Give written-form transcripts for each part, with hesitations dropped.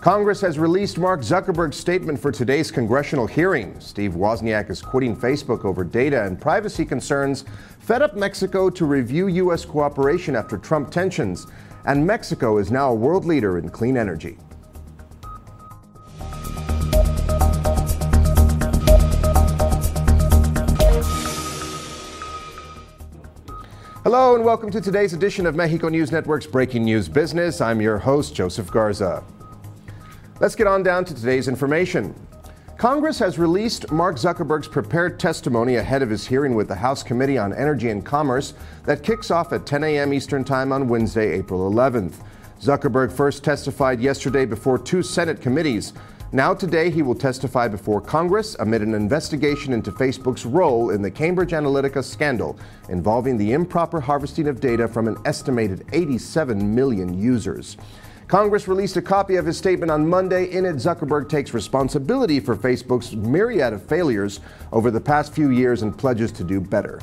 Congress has released Mark Zuckerberg's statement for today's congressional hearing. Steve Wozniak is quitting Facebook over data and privacy concerns, fed up Mexico to review U.S. cooperation after Trump tensions, and Mexico is now a world leader in clean energy. Hello and welcome to today's edition of Mexico News Network's Breaking News Business. I'm your host, Joseph Garza. Let's get on down to today's information. Congress has released Mark Zuckerberg's prepared testimony ahead of his hearing with the House Committee on Energy and Commerce that kicks off at 10 a.m. Eastern Time on Wednesday, April 11th. Zuckerberg first testified yesterday before two Senate committees. Now today he will testify before Congress amid an investigation into Facebook's role in the Cambridge Analytica scandal involving the improper harvesting of data from an estimated 87 million users. Congress released a copy of his statement on Monday. In it, Zuckerberg takes responsibility for Facebook's myriad of failures over the past few years and pledges to do better.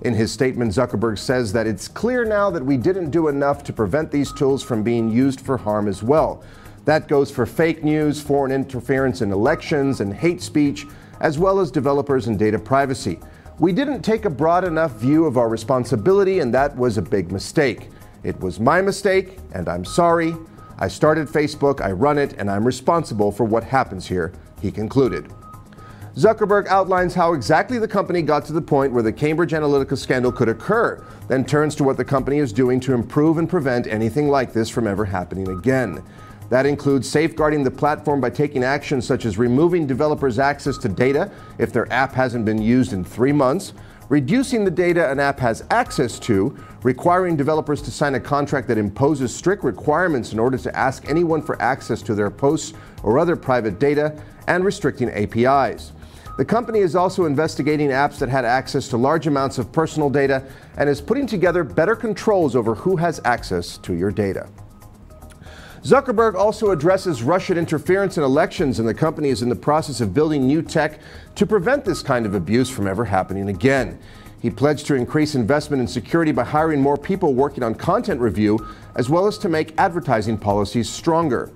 In his statement, Zuckerberg says that it's clear now that we didn't do enough to prevent these tools from being used for harm as well. That goes for fake news, foreign interference in elections, and hate speech, as well as developers and data privacy. We didn't take a broad enough view of our responsibility, and that was a big mistake. It was my mistake, and I'm sorry. I started Facebook, I run it, and I'm responsible for what happens here, he concluded. Zuckerberg outlines how exactly the company got to the point where the Cambridge Analytica scandal could occur, then turns to what the company is doing to improve and prevent anything like this from ever happening again. That includes safeguarding the platform by taking actions such as removing developers' access to data if their app hasn't been used in 3 months, reducing the data an app has access to, requiring developers to sign a contract that imposes strict requirements in order to ask anyone for access to their posts or other private data, and restricting APIs. The company is also investigating apps that had access to large amounts of personal data and is putting together better controls over who has access to your data. Zuckerberg also addresses Russian interference in elections, and the company is in the process of building new tech to prevent this kind of abuse from ever happening again. He pledged to increase investment in security by hiring more people working on content review, as well as to make advertising policies stronger.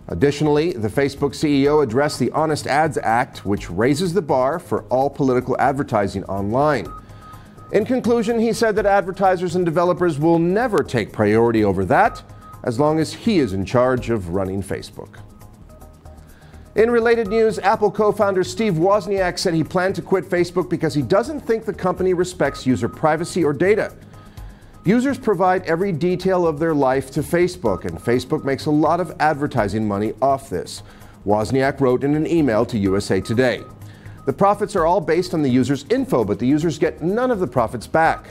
Additionally, the Facebook CEO addressed the Honest Ads Act, which raises the bar for all political advertising online. In conclusion, he said that advertisers and developers will never take priority over that, as long as he is in charge of running Facebook. In related news, Apple co-founder Steve Wozniak said he planned to quit Facebook because he doesn't think the company respects user privacy or data. Users provide every detail of their life to Facebook, and Facebook makes a lot of advertising money off this, Wozniak wrote in an email to USA Today. The profits are all based on the user's info, but the users get none of the profits back.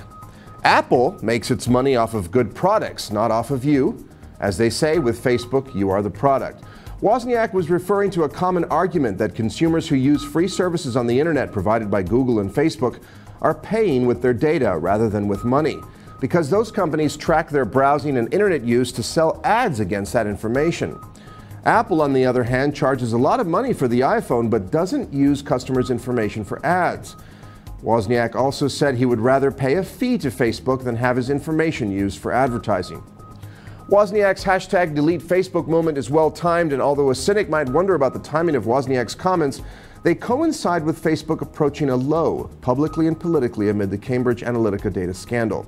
Apple makes its money off of good products, not off of you. As they say, with Facebook, you are the product. Wozniak was referring to a common argument that consumers who use free services on the internet provided by Google and Facebook are paying with their data rather than with money, because those companies track their browsing and internet use to sell ads against that information. Apple, on the other hand, charges a lot of money for the iPhone but doesn't use customers' information for ads. Wozniak also said he would rather pay a fee to Facebook than have his information used for advertising. Wozniak's #DeleteFacebook moment is well-timed, and although a cynic might wonder about the timing of Wozniak's comments, they coincide with Facebook approaching a low, publicly and politically, amid the Cambridge Analytica data scandal.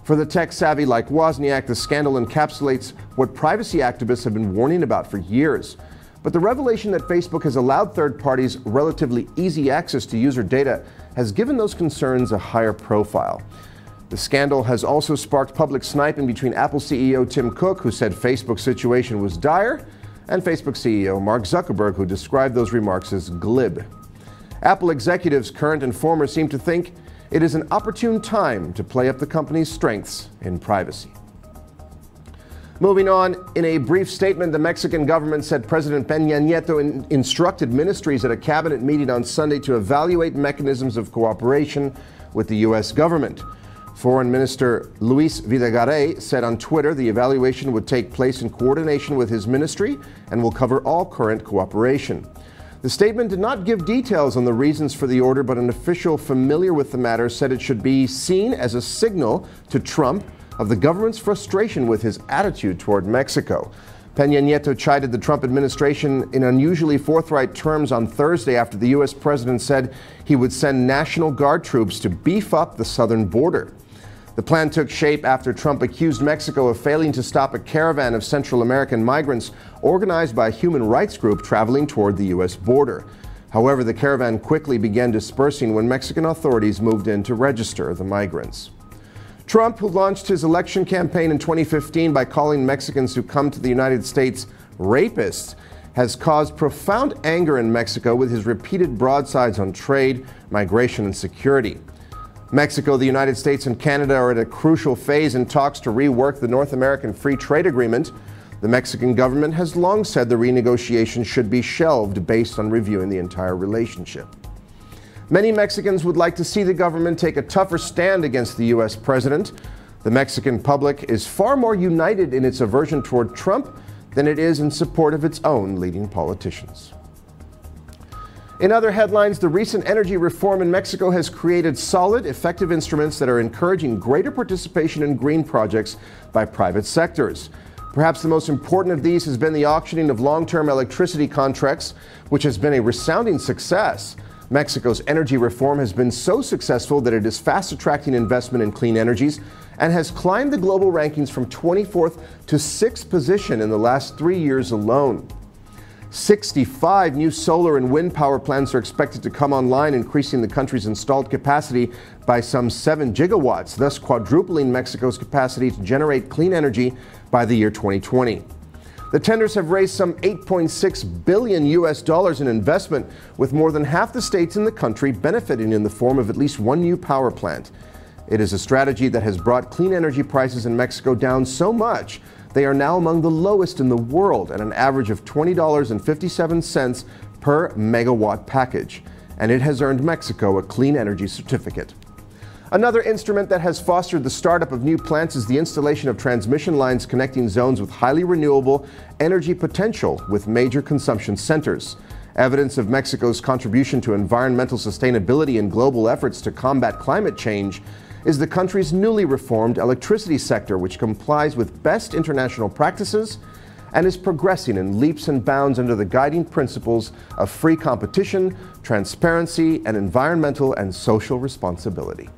For the tech-savvy like Wozniak, the scandal encapsulates what privacy activists have been warning about for years. But the revelation that Facebook has allowed third parties relatively easy access to user data has given those concerns a higher profile. The scandal has also sparked public sniping between Apple CEO Tim Cook, who said Facebook's situation was dire, and Facebook CEO Mark Zuckerberg, who described those remarks as glib. Apple executives, current and former, seem to think it is an opportune time to play up the company's strengths in privacy. Moving on, in a brief statement, the Mexican government said President Peña Nieto instructed ministries at a cabinet meeting on Sunday to evaluate mechanisms of cooperation with the U.S. government. Foreign Minister Luis Videgaray said on Twitter the evaluation would take place in coordination with his ministry and will cover all current cooperation. The statement did not give details on the reasons for the order, but an official familiar with the matter said it should be seen as a signal to Trump of the government's frustration with his attitude toward Mexico. Peña Nieto chided the Trump administration in unusually forthright terms on Thursday after the U.S. president said he would send National Guard troops to beef up the southern border. The plan took shape after Trump accused Mexico of failing to stop a caravan of Central American migrants organized by a human rights group traveling toward the U.S. border. However, the caravan quickly began dispersing when Mexican authorities moved in to register the migrants. Trump, who launched his election campaign in 2015 by calling Mexicans who come to the United States rapists, has caused profound anger in Mexico with his repeated broadsides on trade, migration, and security. Mexico, the United States, and Canada are at a crucial phase in talks to rework the North American Free Trade Agreement. The Mexican government has long said the renegotiation should be shelved based on reviewing the entire relationship. Many Mexicans would like to see the government take a tougher stand against the U.S. president. The Mexican public is far more united in its aversion toward Trump than it is in support of its own leading politicians. In other headlines, the recent energy reform in Mexico has created solid, effective instruments that are encouraging greater participation in green projects by private sectors. Perhaps the most important of these has been the auctioning of long-term electricity contracts, which has been a resounding success. Mexico's energy reform has been so successful that it is fast attracting investment in clean energies and has climbed the global rankings from 24th to 6th position in the last 3 years alone. 65 new solar and wind power plants are expected to come online, increasing the country's installed capacity by some 7 gigawatts, thus quadrupling Mexico's capacity to generate clean energy by the year 2020. The tenders have raised some $8.6 billion in investment, with more than half the states in the country benefiting in the form of at least one new power plant. It is a strategy that has brought clean energy prices in Mexico down so much they are now among the lowest in the world at an average of $20.57 per megawatt package, and it has earned Mexico a clean energy certificate. Another instrument that has fostered the startup of new plants is the installation of transmission lines connecting zones with highly renewable energy potential with major consumption centers. Evidence of Mexico's contribution to environmental sustainability and global efforts to combat climate change is the country's newly reformed electricity sector, which complies with best international practices and is progressing in leaps and bounds under the guiding principles of free competition, transparency, and environmental and social responsibility.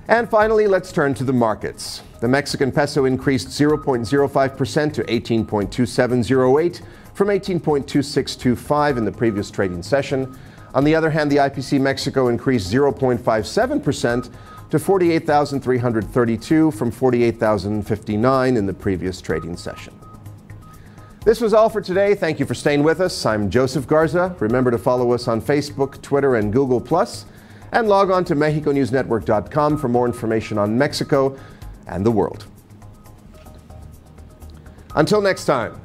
And finally, let's turn to the markets. The Mexican peso increased 0.05% to 18.2708 from 18.2625 in the previous trading session. On the other hand, the IPC Mexico increased 0.57% to 48,332 from 48,059 in the previous trading session. This was all for today. Thank you for staying with us. I'm Joseph Garza. Remember to follow us on Facebook, Twitter, and Google+, and log on to MexicoNewsNetwork.com for more information on Mexico and the world. Until next time.